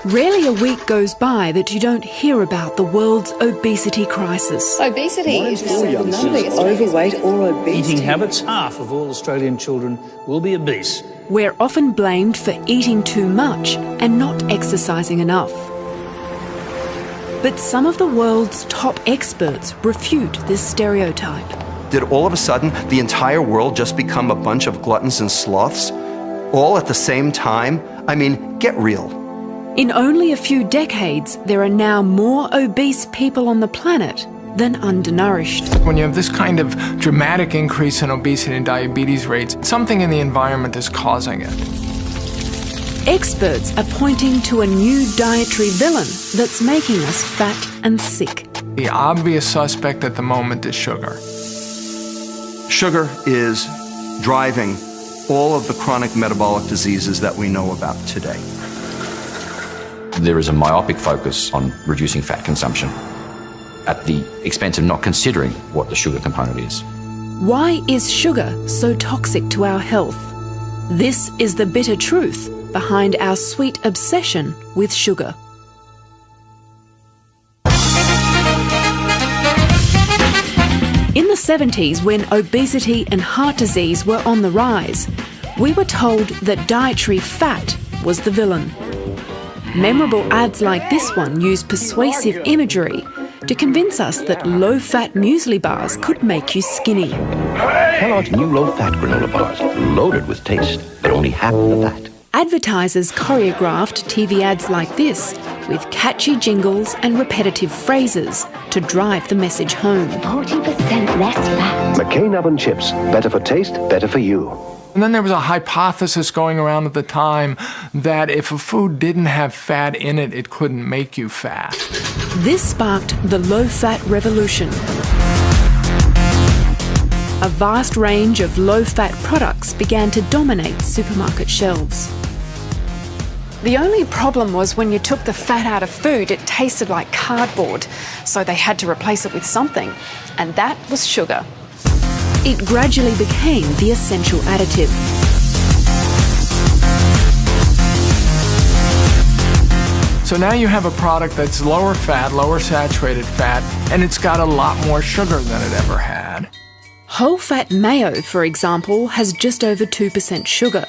Rarely a week goes by that you don't hear about the world's obesity crisis. Obesity is overweight or obese. Eating habits, half of all Australian children will be obese. We're often blamed for eating too much and not exercising enough. But some of the world's top experts refute this stereotype. Did all of a sudden the entire world just become a bunch of gluttons and sloths? All at the same time? I mean, get real. In only a few decades, there are now more obese people on the planet than undernourished. When you have this kind of dramatic increase in obesity and diabetes rates, something in the environment is causing it. Experts are pointing to a new dietary villain that's making us fat and sick. The obvious suspect at the moment is sugar. Sugar is driving all of the chronic metabolic diseases that we know about today. There is a myopic focus on reducing fat consumption at the expense of not considering what the sugar component is. Why is sugar so toxic to our health? This is the bitter truth behind our sweet obsession with sugar. In the 70s, when obesity and heart disease were on the rise, we were told that dietary fat was the villain. Memorable ads like this one used persuasive imagery to convince us that low-fat muesli bars could make you skinny. Kellogg's new low-fat granola bars, loaded with taste, but only half the fat. Advertisers choreographed TV ads like this with catchy jingles and repetitive phrases to drive the message home. 40% less fat. McCain oven chips, better for taste, better for you. And then there was a hypothesis going around at the time that if a food didn't have fat in it, it couldn't make you fat. This sparked the low-fat revolution. A vast range of low-fat products began to dominate supermarket shelves. The only problem was when you took the fat out of food, it tasted like cardboard, so they had to replace it with something, and that was sugar. It gradually became the essential additive. So now you have a product that's lower fat, lower saturated fat, and it's got a lot more sugar than it ever had. Whole fat mayo, for example, has just over 2% sugar.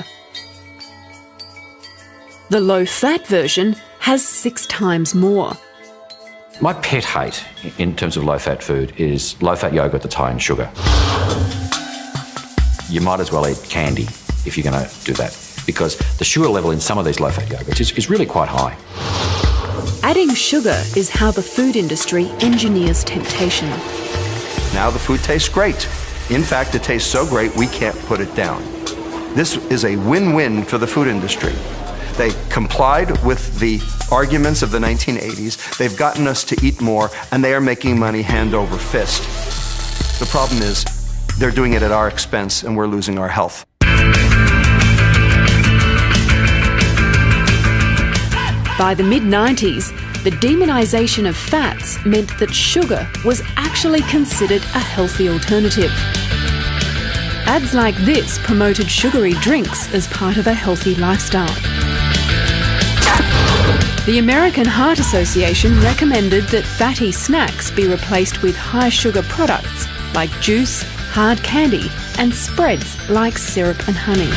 The low-fat version has 6 times more. My pet hate in terms of low-fat food is low-fat yogurt that's high in sugar. You might as well eat candy if you're going to do that, because the sugar level in some of these low-fat yogurts is really quite high. Adding sugar is how the food industry engineers temptation. Now the food tastes great. In fact, it tastes so great we can't put it down. This is a win-win for the food industry. They complied with the arguments of the 1980s. They've gotten us to eat more, and they are making money hand over fist. The problem is, they're doing it at our expense, and we're losing our health. By the mid-90s, the demonization of fats meant that sugar was actually considered a healthy alternative. Ads like this promoted sugary drinks as part of a healthy lifestyle. The American Heart Association recommended that fatty snacks be replaced with high-sugar products like juice, hard candy, and spreads like syrup and honey.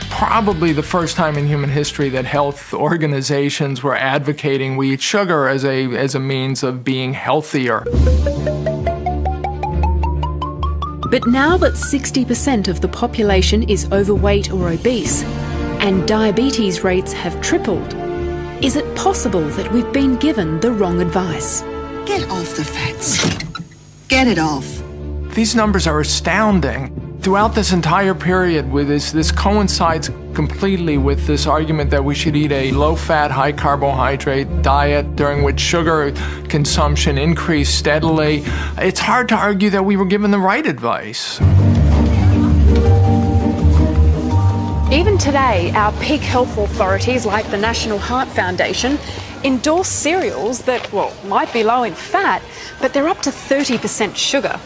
Probably the first time in human history that health organizations were advocating we eat sugar as a means of being healthier. But now that 60% of the population is overweight or obese, and diabetes rates have tripled, is it possible that we've been given the wrong advice? Get off the fats. Get it off. These numbers are astounding. Throughout this entire period, with this coincides completely with this argument that we should eat a low-fat, high-carbohydrate diet during which sugar consumption increased steadily. It's hard to argue that we were given the right advice. Even today, our peak health authorities like the National Heart Foundation endorse cereals that, well, might be low in fat, but they're up to 30% sugar.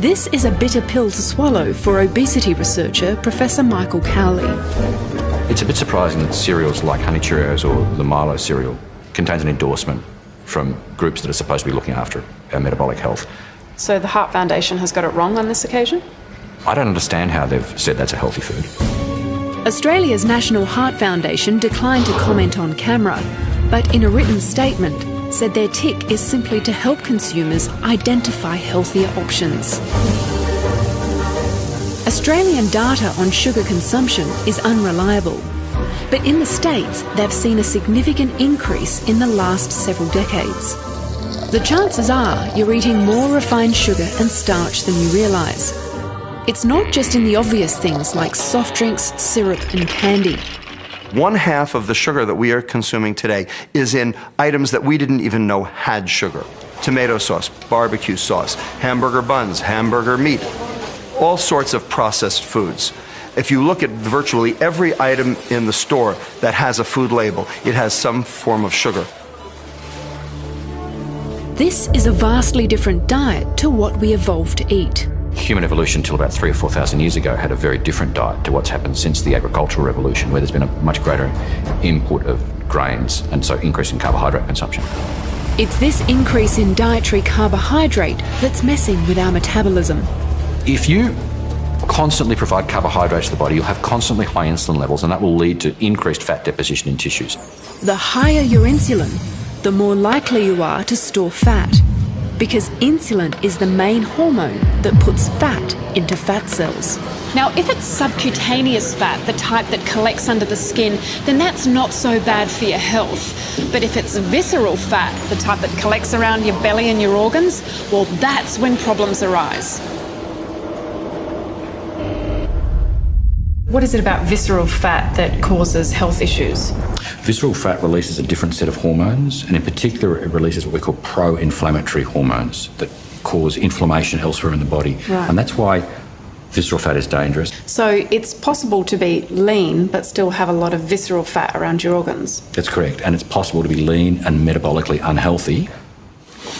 This is a bitter pill to swallow for obesity researcher Professor Michael Crowley. It's a bit surprising that cereals like Honey Cheerios or the Milo cereal contains an endorsement from groups that are supposed to be looking after our metabolic health. So the Heart Foundation has got it wrong on this occasion? I don't understand how they've said that's a healthy food. Australia's National Heart Foundation declined to comment on camera, but in a written statement said their tick is simply to help consumers identify healthier options. Australian data on sugar consumption is unreliable, but in the States they've seen a significant increase in the last several decades. The chances are you're eating more refined sugar and starch than you realise. It's not just in the obvious things like soft drinks, syrup and candy. 1/2 of the sugar that we are consuming today is in items that we didn't even know had sugar. Tomato sauce, barbecue sauce, hamburger buns, hamburger meat, all sorts of processed foods. If you look at virtually every item in the store that has a food label, it has some form of sugar. This is a vastly different diet to what we evolved to eat. Human evolution until about 3,000 or 4,000 years ago had a very different diet to what's happened since the agricultural revolution, where there's been a much greater input of grains and so increase in carbohydrate consumption. It's this increase in dietary carbohydrate that's messing with our metabolism. If you constantly provide carbohydrates to the body, you'll have constantly high insulin levels, and that will lead to increased fat deposition in tissues. The higher your insulin, the more likely you are to store fat, because insulin is the main hormone that puts fat into fat cells. Now, if it's subcutaneous fat, the type that collects under the skin, then that's not so bad for your health. But if it's visceral fat, the type that collects around your belly and your organs, well, that's when problems arise. What is it about visceral fat that causes health issues? Visceral fat releases a different set of hormones, and in particular it releases what we call pro-inflammatory hormones that cause inflammation elsewhere in the body. Right. And that's why visceral fat is dangerous. So it's possible to be lean but still have a lot of visceral fat around your organs? That's correct, and it's possible to be lean and metabolically unhealthy.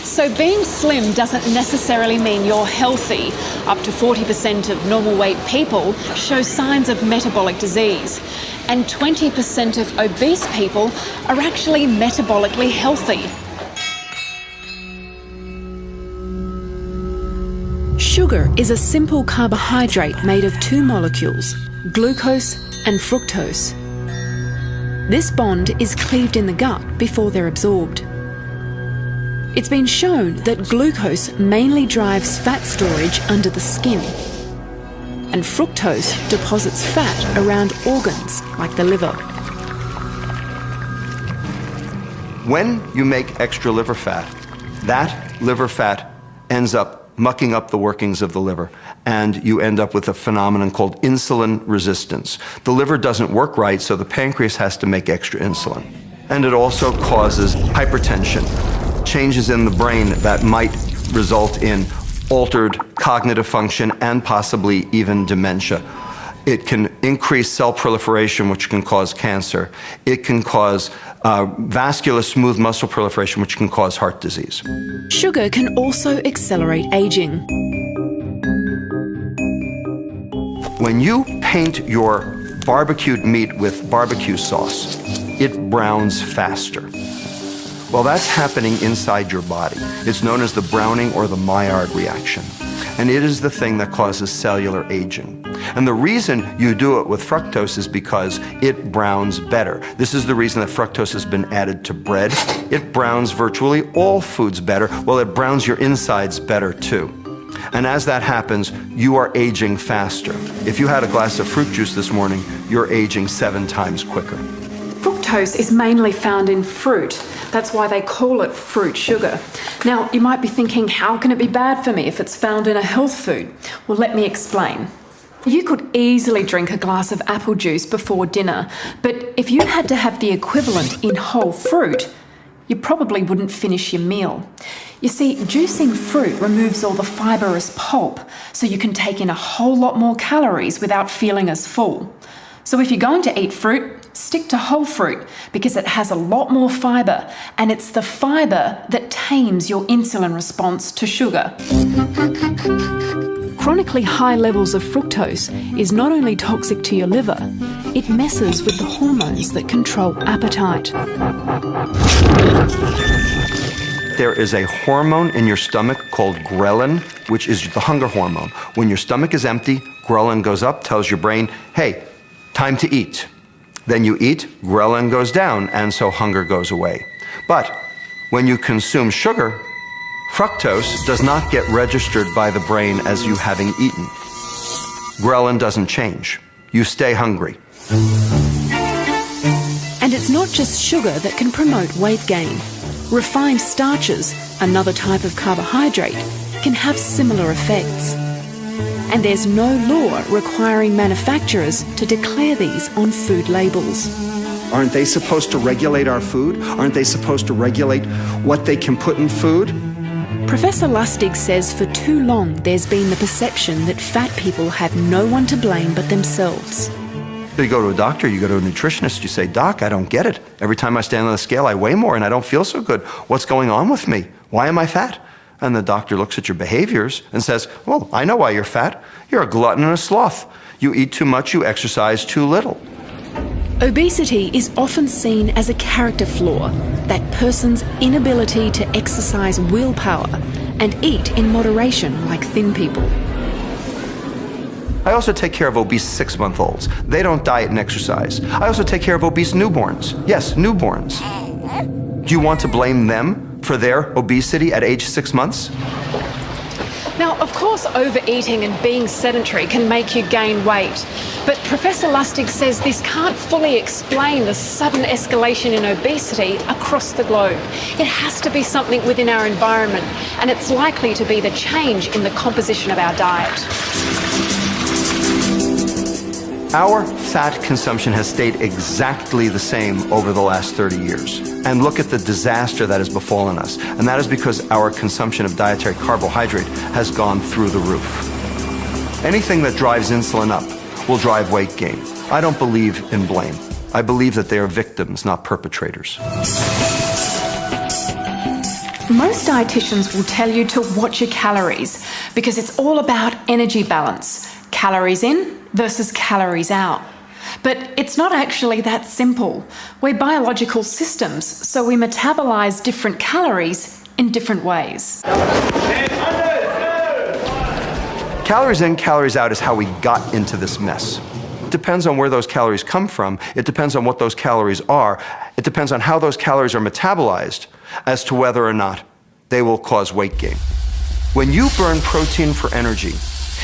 So being slim doesn't necessarily mean you're healthy. Up to 40% of normal weight people show signs of metabolic disease. And 20% of obese people are actually metabolically healthy. Sugar is a simple carbohydrate made of two molecules, glucose and fructose. This bond is cleaved in the gut before they're absorbed. It's been shown that glucose mainly drives fat storage under the skin, and fructose deposits fat around organs like the liver. When you make extra liver fat, that liver fat ends up mucking up the workings of the liver, and you end up with a phenomenon called insulin resistance. The liver doesn't work right, so the pancreas has to make extra insulin. And it also causes hypertension, changes in the brain that might result in altered cognitive function and possibly even dementia. It can increase cell proliferation, which can cause cancer. It can cause vascular smooth muscle proliferation, which can cause heart disease. Sugar can also accelerate aging. When you paint your barbecued meat with barbecue sauce, it browns faster. Well, that's happening inside your body. It's known as the browning or the Maillard reaction. And it is the thing that causes cellular aging. And the reason you do it with fructose is because it browns better. This is the reason that fructose has been added to bread. It browns virtually all foods better. Well, it browns your insides better too. And as that happens, you are aging faster. If you had a glass of fruit juice this morning, you're aging 7 times quicker. Fructose is mainly found in fruit. That's why they call it fruit sugar. Now, you might be thinking, how can it be bad for me if it's found in a health food? Well, let me explain. You could easily drink a glass of apple juice before dinner, but if you had to have the equivalent in whole fruit, you probably wouldn't finish your meal. You see, juicing fruit removes all the fibrous pulp, so you can take in a whole lot more calories without feeling as full. So if you're going to eat fruit, stick to whole fruit because it has a lot more fibre, and it's the fibre that tames your insulin response to sugar. Chronically high levels of fructose is not only toxic to your liver, it messes with the hormones that control appetite. There is a hormone in your stomach called ghrelin, which is the hunger hormone. When your stomach is empty, ghrelin goes up, tells your brain, hey, time to eat. Then you eat, ghrelin goes down, and so hunger goes away. But when you consume sugar, fructose does not get registered by the brain as you having eaten. Ghrelin doesn't change. You stay hungry. And it's not just sugar that can promote weight gain. Refined starches, another type of carbohydrate, can have similar effects. And there's no law requiring manufacturers to declare these on food labels. Aren't they supposed to regulate our food? Aren't they supposed to regulate what they can put in food? Professor Lustig says for too long there's been the perception that fat people have no one to blame but themselves. You go to a doctor, you go to a nutritionist, you say, Doc, I don't get it. Every time I stand on the scale, I weigh more and I don't feel so good. What's going on with me? Why am I fat? And the doctor looks at your behaviors and says, well, I know why you're fat. You're a glutton and a sloth. You eat too much, you exercise too little. Obesity is often seen as a character flaw, that person's inability to exercise willpower and eat in moderation like thin people. I also take care of obese 6-month-olds. They don't diet and exercise. I also take care of obese newborns. Yes, newborns. Do you want to blame them for their obesity at age 6 months? Now, of course, overeating and being sedentary can make you gain weight. But Professor Lustig says this can't fully explain the sudden escalation in obesity across the globe. It has to be something within our environment, and it's likely to be the change in the composition of our diet. Our fat consumption has stayed exactly the same over the last 30 years. And look at the disaster that has befallen us. And that is because our consumption of dietary carbohydrate has gone through the roof. Anything that drives insulin up will drive weight gain. I don't believe in blame. I believe that they are victims, not perpetrators. Most dietitians will tell you to watch your calories because it's all about energy balance. Calories in versus calories out. But it's not actually that simple. We're biological systems, so we metabolize different calories in different ways. Calories in, calories out is how we got into this mess. It depends on where those calories come from. It depends on what those calories are. It depends on how those calories are metabolized as to whether or not they will cause weight gain. When you burn protein for energy,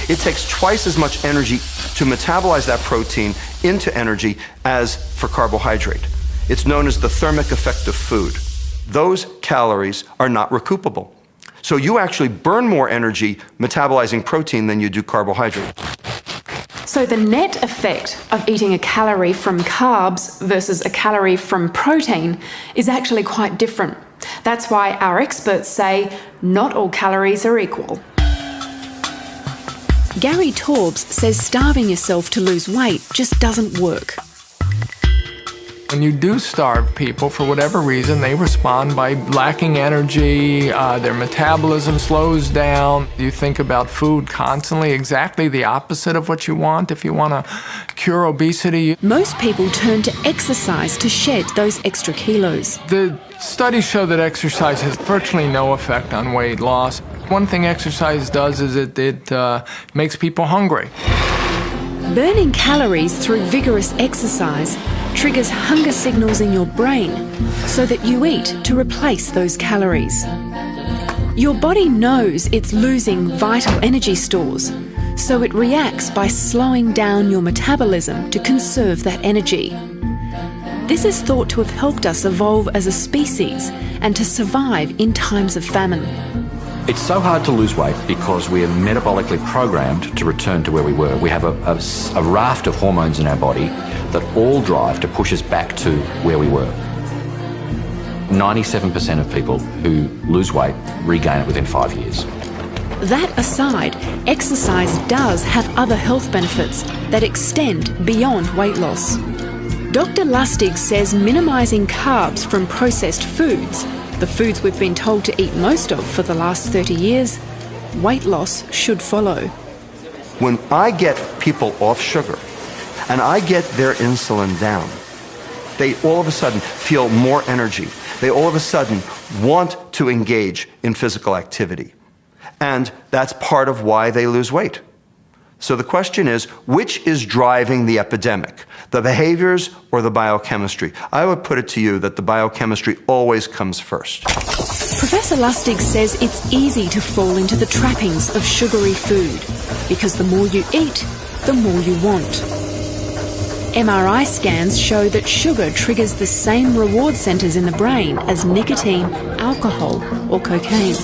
it takes twice as much energy to metabolize that protein into energy as for carbohydrate. It's known as the thermic effect of food. Those calories are not recoupable. So you actually burn more energy metabolizing protein than you do carbohydrate. So the net effect of eating a calorie from carbs versus a calorie from protein is actually quite different. That's why our experts say not all calories are equal. Gary Taubes says starving yourself to lose weight just doesn't work. When you do starve people, for whatever reason, they respond by lacking energy, their metabolism slows down. You think about food constantly, exactly the opposite of what you want if you want to cure obesity. Most people turn to exercise to shed those extra kilos. The studies show that exercise has virtually no effect on weight loss. One thing exercise does is it makes people hungry. Burning calories through vigorous exercise triggers hunger signals in your brain so that you eat to replace those calories. Your body knows it's losing vital energy stores, so it reacts by slowing down your metabolism to conserve that energy. This is thought to have helped us evolve as a species and to survive in times of famine. It's so hard to lose weight because we are metabolically programmed to return to where we were. We have a raft of hormones in our body that all drive to push us back to where we were. 97% of people who lose weight regain it within 5 years. That aside, exercise does have other health benefits that extend beyond weight loss. Dr. Lustig says minimising carbs from processed foods, the foods we've been told to eat most of for the last 30 years, weight loss should follow. When I get people off sugar and I get their insulin down, they all of a sudden feel more energy. They all of a sudden want to engage in physical activity. And that's part of why they lose weight. So the question is, which is driving the epidemic? The behaviors or the biochemistry? I would put it to you that the biochemistry always comes first. Professor Lustig says it's easy to fall into the trappings of sugary food because the more you eat, the more you want. MRI scans show that sugar triggers the same reward centres in the brain as nicotine, alcohol or cocaine.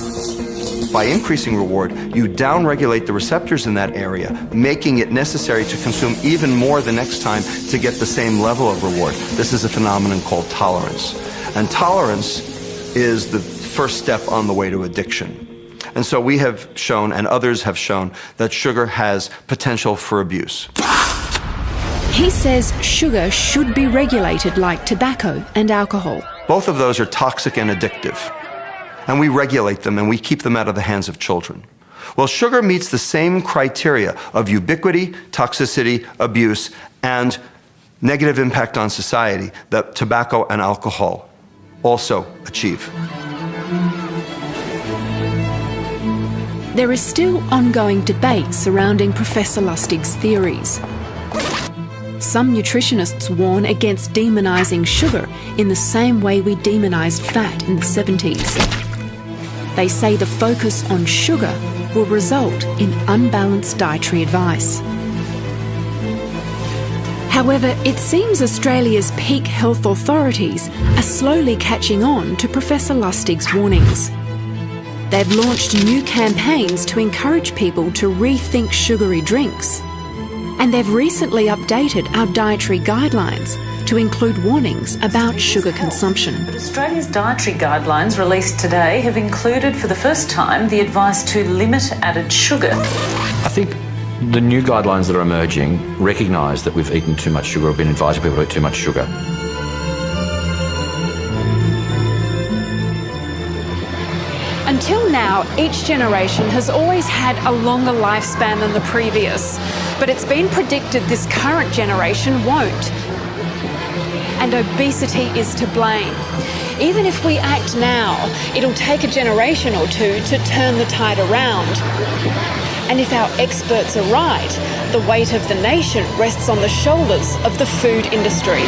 By increasing reward, you downregulate the receptors in that area, making it necessary to consume even more the next time to get the same level of reward. This is a phenomenon called tolerance. And tolerance is the first step on the way to addiction. And so we have shown, and others have shown, that sugar has potential for abuse. He says sugar should be regulated like tobacco and alcohol. Both of those are toxic and addictive. And we regulate them and we keep them out of the hands of children. Well, sugar meets the same criteria of ubiquity, toxicity, abuse, and negative impact on society that tobacco and alcohol also achieve. There is still ongoing debate surrounding Professor Lustig's theories. Some nutritionists warn against demonising sugar in the same way we demonised fat in the 70s. They say the focus on sugar will result in unbalanced dietary advice. However, it seems Australia's peak health authorities are slowly catching on to Professor Lustig's warnings. They've launched new campaigns to encourage people to rethink sugary drinks. And they've recently updated our dietary guidelines to include warnings about sugar consumption. But Australia's dietary guidelines released today have included for the first time the advice to limit added sugar. I think the new guidelines that are emerging recognise that we've eaten too much sugar or been advising people to eat too much sugar. Until now, each generation has always had a longer lifespan than the previous, but it's been predicted this current generation won't. And obesity is to blame. Even if we act now, it'll take a generation or two to turn the tide around. And if our experts are right, the weight of the nation rests on the shoulders of the food industry.